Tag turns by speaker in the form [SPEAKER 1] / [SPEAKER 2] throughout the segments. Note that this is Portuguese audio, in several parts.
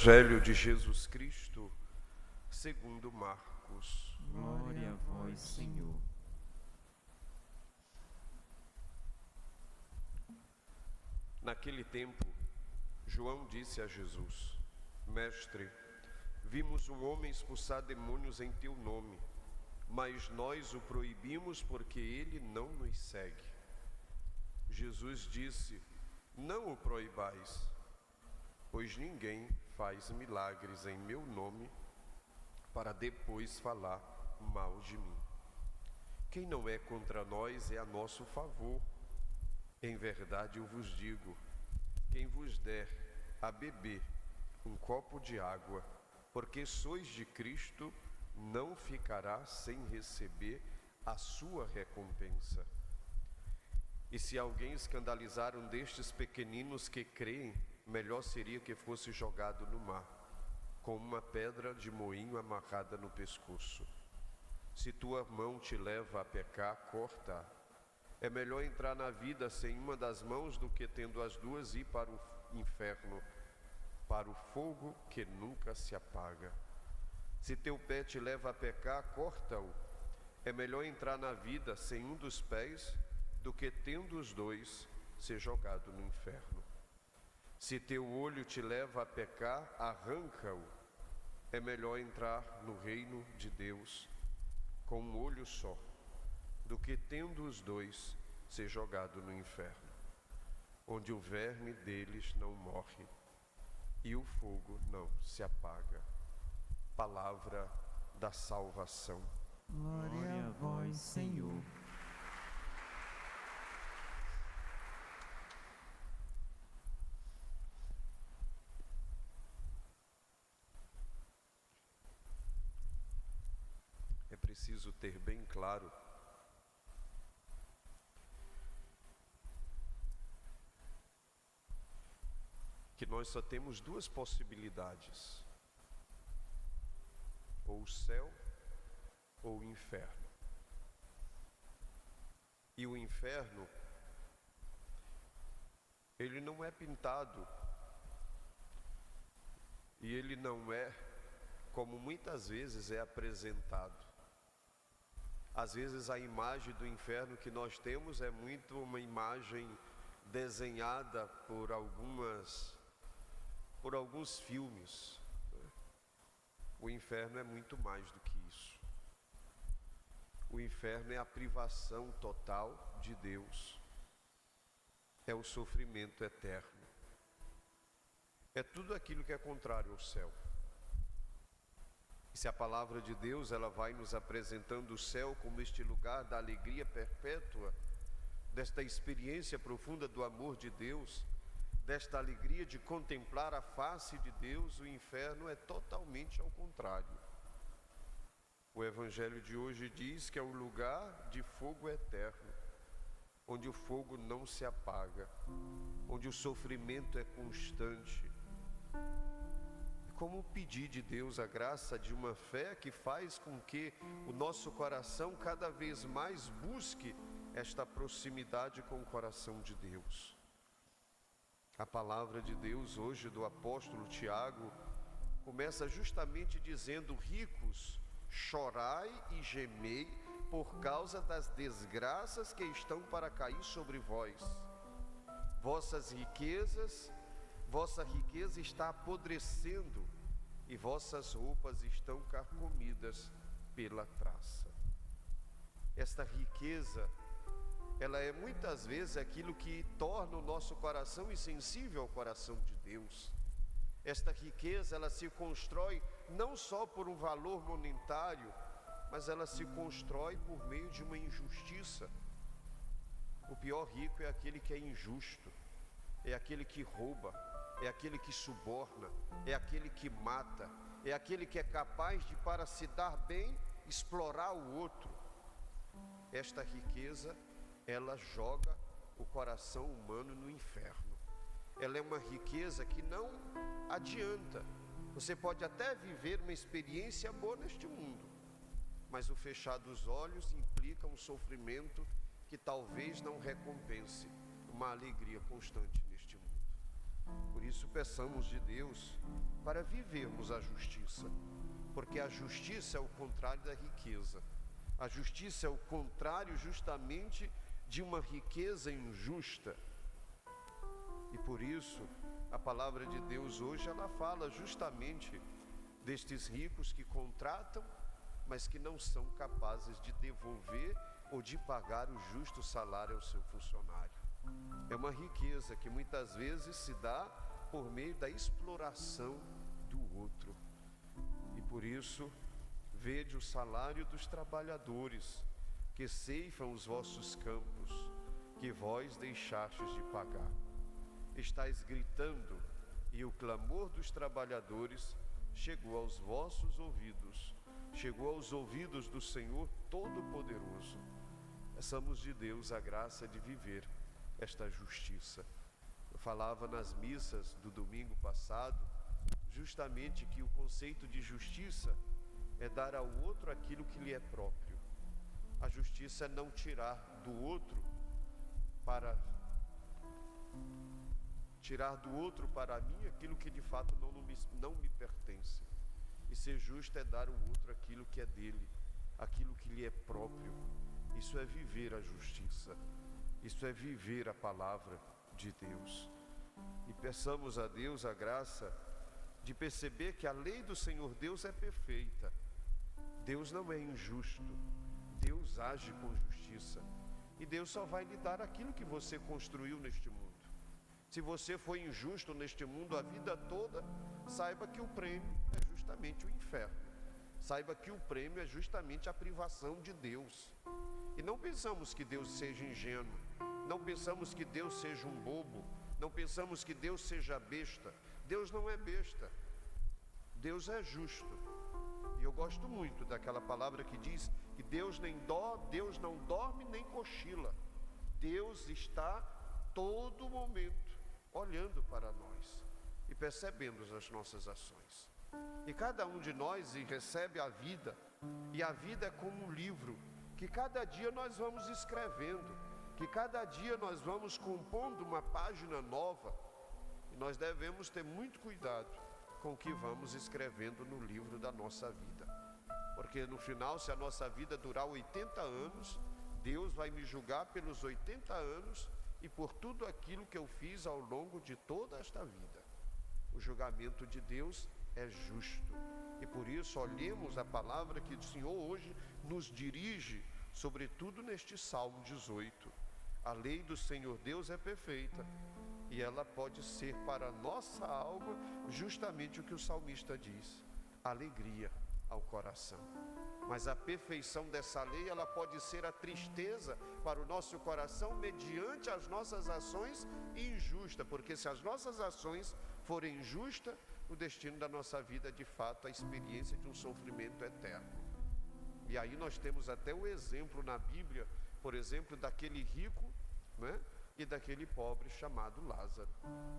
[SPEAKER 1] Evangelho de Jesus Cristo, segundo Marcos.
[SPEAKER 2] Glória a vós, Senhor.
[SPEAKER 1] Naquele tempo, João disse a Jesus: Mestre, vimos um homem expulsar demônios em teu nome, mas nós o proibimos porque ele não nos segue. Jesus disse: Não o proibais, pois ninguém faz milagres em meu nome para depois falar mal de mim. Quem não é contra nós é a nosso favor. Em verdade eu vos digo, quem vos der a beber um copo de água, porque sois de Cristo, não ficará sem receber a sua recompensa. E se alguém escandalizar um destes pequeninos que creem, melhor seria que fosse jogado no mar, com uma pedra de moinho amarrada no pescoço. Se tua mão te leva a pecar, corta-a. É melhor entrar na vida sem uma das mãos do que tendo as duas ir para o inferno, para o fogo que nunca se apaga. Se teu pé te leva a pecar, corta-o. É melhor entrar na vida sem um dos pés do que tendo os dois ser jogado no inferno. Se teu olho te leva a pecar, arranca-o. É melhor entrar no reino de Deus com um olho só do que tendo os dois ser jogado no inferno, onde o verme deles não morre e o fogo não se apaga. Palavra da salvação.
[SPEAKER 2] Glória a vós, Senhor.
[SPEAKER 1] É preciso ter bem claro que nós só temos duas possibilidades: ou o céu ou o inferno. E o inferno, ele não é pintado, e ele não é como muitas vezes é apresentado. Às vezes a imagem do inferno que nós temos é muito uma imagem desenhada por alguns filmes. O inferno é muito mais do que isso. O inferno é a privação total de Deus. É o sofrimento eterno. É tudo aquilo que é contrário ao céu. E se a palavra de Deus, ela vai nos apresentando o céu como este lugar da alegria perpétua, desta experiência profunda do amor de Deus, desta alegria de contemplar a face de Deus, o inferno é totalmente ao contrário. O Evangelho de hoje diz que é um lugar de fogo eterno, onde o fogo não se apaga, onde o sofrimento é constante. Como pedir de Deus a graça de uma fé que faz com que o nosso coração cada vez mais busque esta proximidade com o coração de Deus. A palavra de Deus hoje do apóstolo Tiago começa justamente dizendo: ricos, chorai e gemei por causa das desgraças que estão para cair sobre vós. Vossa riqueza está apodrecendo e vossas roupas estão carcomidas pela traça. Esta riqueza, ela é muitas vezes aquilo que torna o nosso coração insensível ao coração de Deus. Esta riqueza, ela se constrói não só por um valor monetário, mas ela se constrói por meio de uma injustiça. O pior rico é aquele que é injusto, é aquele que rouba, é aquele que suborna, é aquele que mata, é aquele que é capaz de, para se dar bem, explorar o outro. Esta riqueza, ela joga o coração humano no inferno. Ela é uma riqueza que não adianta. Você pode até viver uma experiência boa neste mundo, mas o fechar dos olhos implica um sofrimento que talvez não recompense uma alegria constante neste mundo. Por Por isso peçamos de Deus para vivermos a justiça, porque a justiça é o contrário da riqueza. A justiça é o contrário justamente de uma riqueza injusta. E por isso a palavra de Deus hoje ela fala justamente destes ricos que contratam, mas que não são capazes de devolver ou de pagar o justo salário ao seu funcionário. É uma riqueza que muitas vezes se dá por meio da exploração do outro. E por isso, vede o salário dos trabalhadores que ceifam os vossos campos, que vós deixastes de pagar. Estais gritando, e o clamor dos trabalhadores chegou aos vossos ouvidos, chegou aos ouvidos do Senhor Todo-Poderoso. Peçamos de Deus a graça de viver esta justiça. Eu falava nas missas do domingo passado, justamente que o conceito de justiça é dar ao outro aquilo que lhe é próprio. A justiça é não tirar do outro para mim aquilo que de fato não me pertence. E ser justo é dar ao outro aquilo que é dele, aquilo que lhe é próprio. Isso é viver a justiça, isso é viver a palavra de Deus. E peçamos a Deus a graça de perceber que a lei do Senhor Deus é perfeita. Deus não é injusto, Deus age com justiça. E Deus só vai lhe dar aquilo que você construiu neste mundo. Se você foi injusto neste mundo a vida toda, saiba que o prêmio é justamente o inferno. Saiba que o prêmio é justamente a privação de Deus. E não pensamos que Deus seja ingênuo, não pensamos que Deus seja um bobo, não pensamos que Deus seja besta. Deus não é besta, Deus é justo. E eu gosto muito daquela palavra que diz que Deus não dorme nem cochila. Deus está todo momento olhando para nós e percebendo as nossas ações. E cada um de nós recebe a vida, e a vida é como um livro que cada dia nós vamos escrevendo, que cada dia nós vamos compondo uma página nova, e nós devemos ter muito cuidado com o que vamos escrevendo no livro da nossa vida, porque no final, se a nossa vida durar 80 anos, Deus vai me julgar pelos 80 anos e por tudo aquilo que eu fiz ao longo de toda esta vida. O julgamento de Deus é justo, e por isso olhemos a palavra que o Senhor hoje nos dirige, sobretudo neste Salmo 18. A lei do Senhor Deus é perfeita, e ela pode ser para a nossa alma justamente o que o salmista diz: alegria ao coração. Mas a perfeição dessa lei, ela pode ser a tristeza para o nosso coração mediante as nossas ações injustas, porque se as nossas ações forem injustas, o destino da nossa vida é de fato a experiência de um sofrimento eterno. E aí nós temos até o exemplo na Bíblia, por exemplo, daquele rico, né, e daquele pobre chamado Lázaro,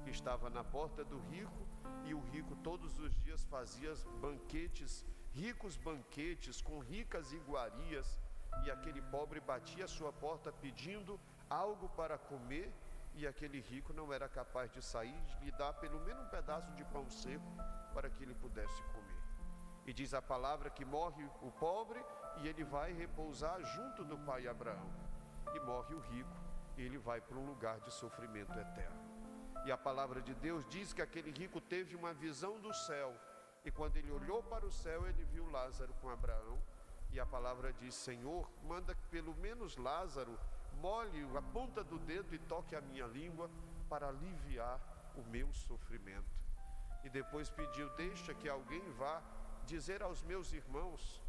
[SPEAKER 1] que estava na porta do rico, e o rico todos os dias fazia banquetes, ricos banquetes com ricas iguarias, e aquele pobre batia a sua porta pedindo algo para comer, e aquele rico não era capaz de sair e lhe dar pelo menos um pedaço de pão seco para que ele pudesse comer. E diz a palavra que morre o pobre e ele vai repousar junto do pai Abraão, e morre o rico e ele vai para um lugar de sofrimento eterno. E a palavra de Deus diz que aquele rico teve uma visão do céu, e quando ele olhou para o céu, ele viu Lázaro com Abraão, e a palavra diz: Senhor, manda que pelo menos Lázaro molhe a ponta do dedo e toque a minha língua para aliviar o meu sofrimento. E depois pediu: deixa que alguém vá dizer aos meus irmãos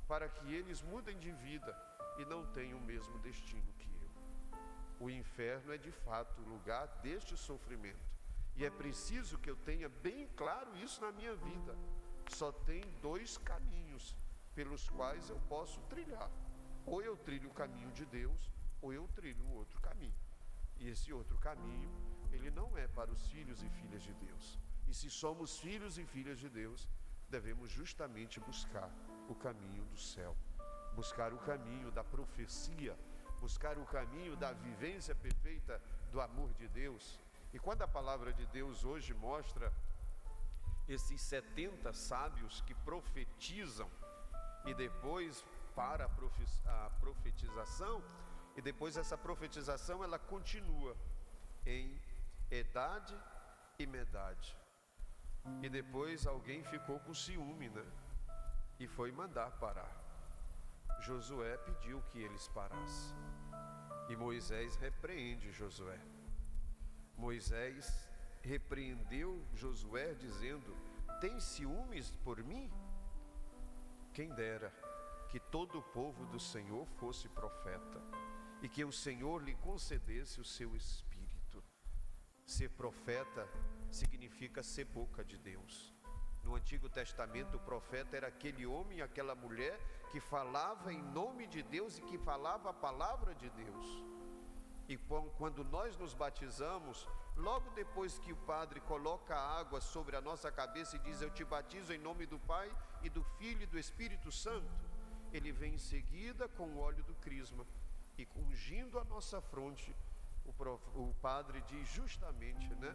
[SPEAKER 1] para que eles mudem de vida e não tenham o mesmo destino que eu. O inferno é de fato o lugar deste sofrimento, e é preciso que eu tenha bem claro isso na minha vida. Só tem dois caminhos pelos quais eu posso trilhar: ou eu trilho o caminho de Deus, ou eu trilho um outro caminho. E esse outro caminho, ele não é para os filhos e filhas de Deus. E se somos filhos e filhas de Deus, devemos justamente buscar o caminho do céu, buscar o caminho da profecia, buscar o caminho da vivência perfeita do amor de Deus. E quando a palavra de Deus hoje mostra esses 70 sábios que profetizam e depois para a profetização, e depois essa profetização ela continua em edade e medade. E depois alguém ficou com ciúme, né? E foi mandar parar. Josué pediu que eles parassem. E Moisés repreende Josué. Moisés repreendeu Josué dizendo: tem ciúmes por mim? Quem dera que todo o povo do Senhor fosse profeta e que o Senhor lhe concedesse o seu espírito. Ser profeta significa ser boca de Deus. No Antigo Testamento, o profeta era aquele homem e aquela mulher que falava em nome de Deus e que falava a palavra de Deus. E quando nós nos batizamos, logo depois que o padre coloca a água sobre a nossa cabeça e diz: eu te batizo em nome do Pai e do Filho e do Espírito Santo, ele vem em seguida com o óleo do crisma e ungindo a nossa fronte, o padre diz justamente, né,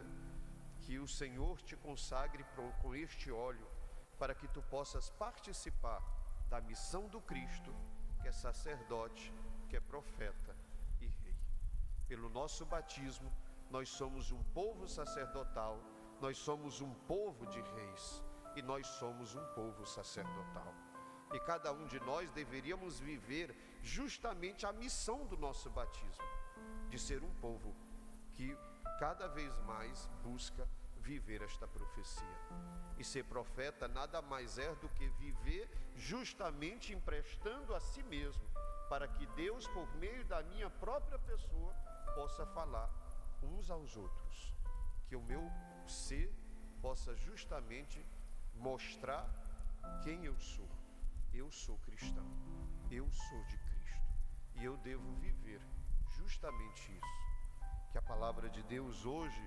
[SPEAKER 1] que o Senhor te consagre com este óleo para que tu possas participar da missão do Cristo, que é sacerdote, que é profeta e rei. Pelo nosso batismo, nós somos um povo sacerdotal, nós somos um povo de reis e nós somos um povo sacerdotal. E cada um de nós deveríamos viver justamente a missão do nosso batismo, de ser um povo que cada vez mais busca viver esta profecia. E ser profeta nada mais é do que viver justamente emprestando a si mesmo, para que Deus, por meio da minha própria pessoa, possa falar uns aos outros, que o meu ser possa justamente mostrar quem eu sou. Eu sou cristão, eu sou de Cristo e eu devo viver justamente isso. Que a palavra de Deus hoje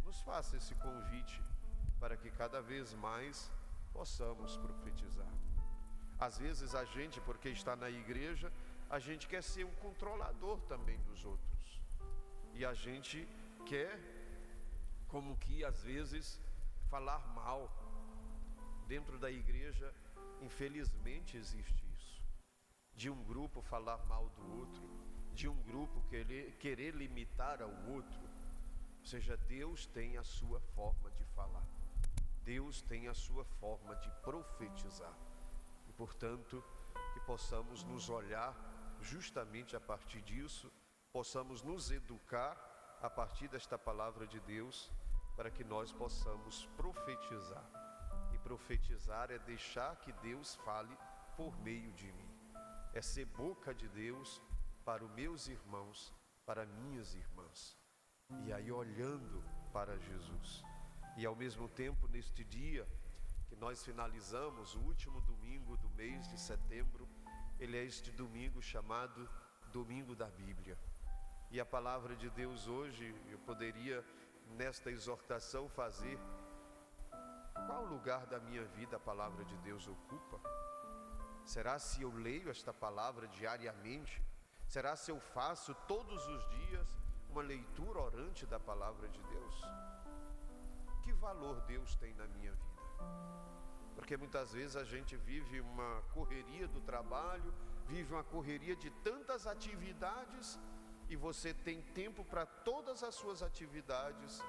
[SPEAKER 1] nos faça esse convite para que cada vez mais possamos profetizar. Às vezes a gente, porque está na igreja, a gente quer ser um controlador também dos outros. E a gente quer, como que às vezes, falar mal. Dentro da igreja, infelizmente existe isso. De um grupo falar mal do outro, de um grupo querer limitar ao outro. Ou seja, Deus tem a sua forma de falar. Deus tem a sua forma de profetizar. E, portanto, que possamos nos olhar justamente a partir disso, possamos nos educar a partir desta palavra de Deus, para que nós possamos profetizar. E profetizar é deixar que Deus fale por meio de mim. É ser boca de Deus para os meus irmãos, para minhas irmãs. E aí olhando para Jesus. E ao mesmo tempo, neste dia que nós finalizamos, o último domingo do mês de setembro, ele é este domingo chamado Domingo da Bíblia. E a palavra de Deus hoje, eu poderia nesta exortação fazer: qual lugar da minha vida a palavra de Deus ocupa? Será se eu leio esta palavra diariamente? Será se eu faço todos os dias uma leitura orante da palavra de Deus? Que valor Deus tem na minha vida? Porque muitas vezes a gente vive uma correria do trabalho, vive uma correria de tantas atividades, e você tem tempo para todas as suas atividades,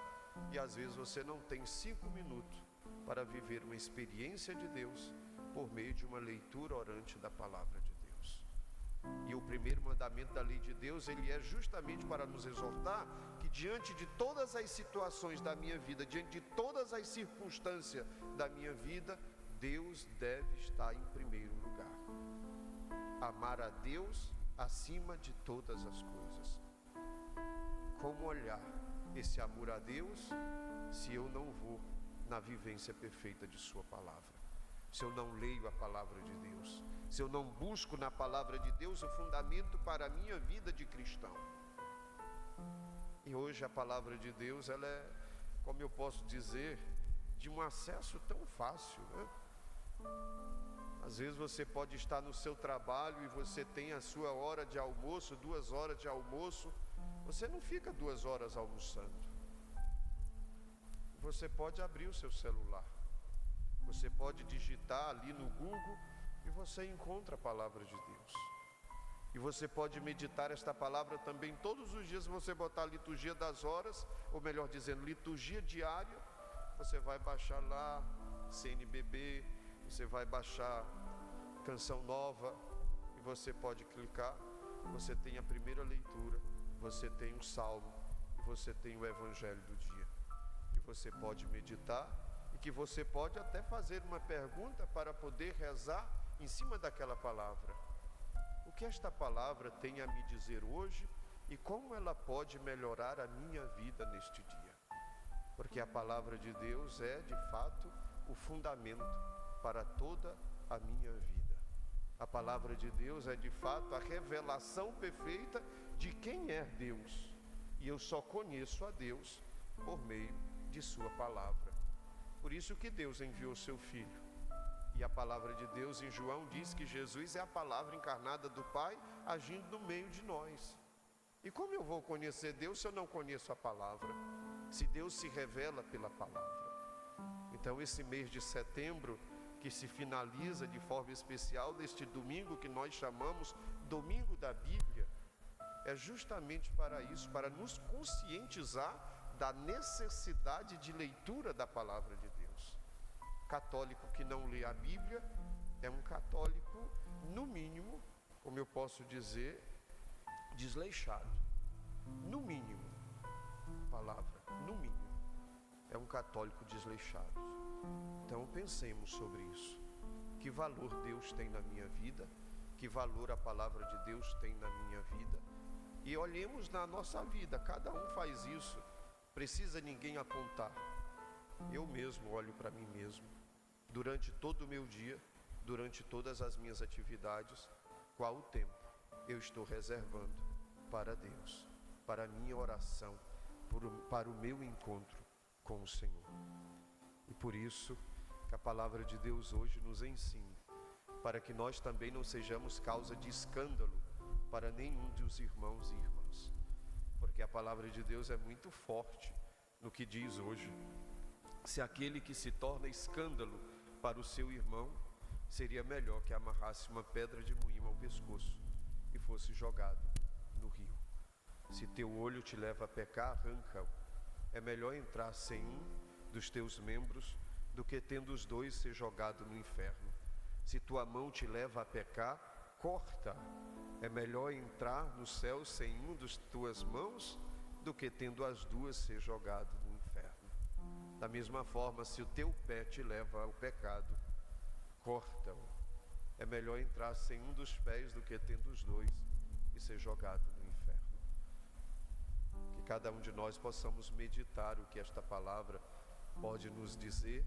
[SPEAKER 1] e às vezes você não tem 5 minutos para viver uma experiência de Deus por meio de uma leitura orante da palavra de Deus. E o primeiro mandamento da lei de Deus, ele é justamente para nos exortar que diante de todas as situações da minha vida, diante de todas as circunstâncias da minha vida, Deus deve estar em primeiro lugar. Amar a Deus acima de todas as coisas. Como olhar esse amor a Deus se eu não vou na vivência perfeita de sua palavra? Se eu não leio a palavra de Deus, se eu não busco na palavra de Deus o fundamento para a minha vida de cristão. E hoje a palavra de Deus, ela é, como eu posso dizer, de um acesso tão fácil, né? Às vezes você pode estar no seu trabalho e você tem a sua hora de almoço, 2 horas de almoço, você não fica 2 horas almoçando. você pode abrir o seu celular, você pode digitar ali no Google e você encontra a palavra de Deus. E você pode meditar esta palavra também todos os dias. Você botar a liturgia das horas, ou melhor dizendo, liturgia diária, você vai baixar lá CNBB, você vai baixar Canção Nova, e você pode clicar. Você tem a primeira leitura, você tem o Salmo, e você tem o Evangelho do dia. E você pode meditar, e que você pode até fazer uma pergunta para poder rezar em cima daquela palavra. O que esta palavra tem a me dizer hoje e como ela pode melhorar a minha vida neste dia? Porque a palavra de Deus é, de fato, o fundamento para toda a minha vida. A palavra de Deus é, de fato, a revelação perfeita de quem é Deus. E eu só conheço a Deus por meio de sua palavra. Por isso que Deus enviou seu Filho. E a palavra de Deus em João diz que Jesus é a palavra encarnada do Pai agindo no meio de nós. E como eu vou conhecer Deus se eu não conheço a palavra? Se Deus se revela pela palavra. Então esse mês de setembro, que se finaliza de forma especial neste domingo que nós chamamos Domingo da Bíblia, é justamente para isso, para nos conscientizar da necessidade de leitura da palavra de Deus. Católico que não lê a Bíblia é um católico, no mínimo, como eu posso dizer, desleixado. No mínimo, palavra, no mínimo, é um católico desleixado. Então pensemos sobre isso. Que valor Deus tem na minha vida? Que valor a palavra de Deus tem na minha vida? E olhemos na nossa vida, cada um faz isso. Precisa ninguém apontar. Eu mesmo olho para mim mesmo, durante todo o meu dia, durante todas as minhas atividades, qual o tempo eu estou reservando para Deus, para a minha oração, para o meu encontro com o Senhor. E por isso que a palavra de Deus hoje nos ensina, para que nós também não sejamos causa de escândalo para nenhum dos irmãos e irmãs, porque a palavra de Deus é muito forte no que diz hoje. Se aquele que se torna escândalo para o seu irmão, seria melhor que amarrasse uma pedra de moinho ao pescoço e fosse jogado no rio. Se teu olho te leva a pecar, arranca-o. É melhor entrar sem um dos teus membros do que tendo os dois ser jogado no inferno. Se tua mão te leva a pecar, corta. É melhor entrar no céu sem um das tuas mãos do que tendo as duas ser jogado no inferno. Da mesma forma, se o teu pé te leva ao pecado, corta-o. É melhor entrar sem um dos pés do que tendo os dois e ser jogado no inferno. Que cada um de nós possamos meditar o que esta palavra pode nos dizer,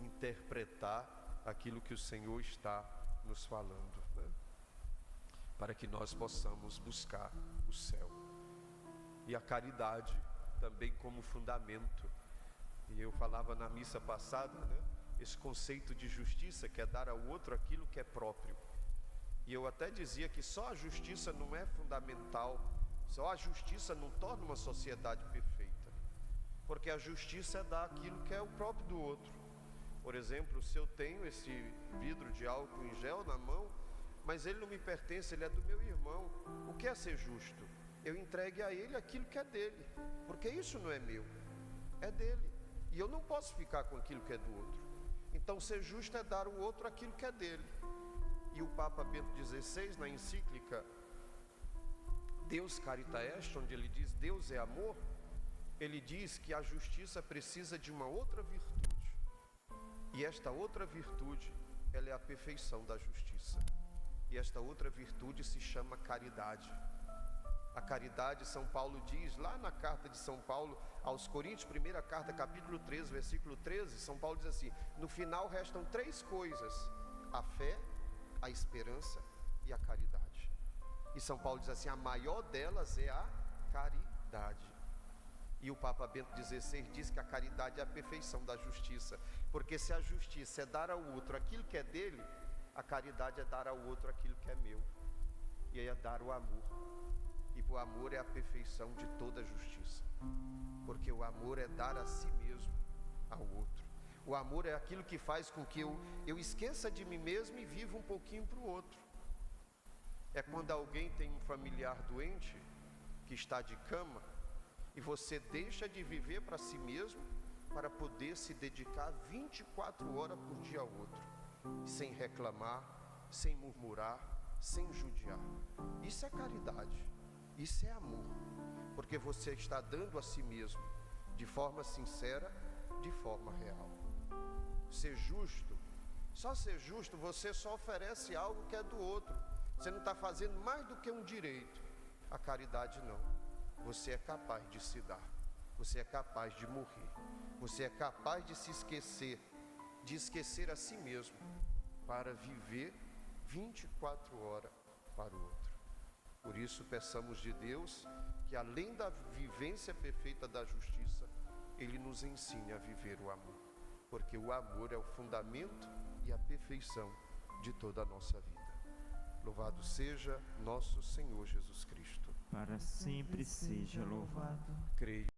[SPEAKER 1] interpretar aquilo que o Senhor está nos falando, para que nós possamos buscar o céu. E a caridade também como fundamento. E eu falava na missa passada, esse conceito de justiça, que é dar ao outro aquilo que é próprio. E eu até dizia que só a justiça não é fundamental, só a justiça não torna uma sociedade perfeita, porque a justiça é dar aquilo que é o próprio do outro. Por exemplo, se eu tenho esse vidro de álcool em gel na mão, mas ele não me pertence, ele é do meu irmão, o que é ser justo? Eu entregue a ele aquilo que é dele, porque isso não é meu, é dele. E eu não posso ficar com aquilo que é do outro. Então ser justo é dar ao outro aquilo que é dele. E o Papa Bento XVI, na encíclica Deus Carita Est, onde ele diz Deus é amor, ele diz que a justiça precisa de uma outra virtude. E esta outra virtude, ela é a perfeição da justiça. E esta outra virtude se chama caridade. A caridade, São Paulo diz, lá na carta de São Paulo aos Coríntios, primeira carta, capítulo 13, versículo 13, São Paulo diz assim: no final restam 3 coisas: a fé, a esperança e a caridade. E São Paulo diz assim: a maior delas é a caridade. E o Papa Bento XVI diz que a caridade é a perfeição da justiça, porque se a justiça é dar ao outro aquilo que é dele, a caridade é dar ao outro aquilo que é meu, e é dar o amor. E o amor é a perfeição de toda a justiça, porque o amor é dar a si mesmo ao outro. O amor é aquilo que faz com que eu esqueça de mim mesmo e viva um pouquinho para o outro. É quando alguém tem um familiar doente, que está de cama, e você deixa de viver para si mesmo, para poder se dedicar 24 horas por dia ao outro, sem reclamar, sem murmurar, sem judiar. Isso é caridade, isso é amor, porque você está dando a si mesmo, de forma sincera, de forma real. Ser justo, só ser justo, você só oferece algo que é do outro, você não está fazendo mais do que um direito. A caridade não, você é capaz de se dar, você é capaz de morrer, você é capaz de se esquecer, de esquecer a si mesmo, para viver 24 horas para o outro. Por isso peçamos de Deus que, além da vivência perfeita da justiça, Ele nos ensine a viver o amor, porque o amor é o fundamento e a perfeição de toda a nossa vida. Louvado seja nosso Senhor Jesus Cristo.
[SPEAKER 2] Para sempre seja louvado.
[SPEAKER 1] Creio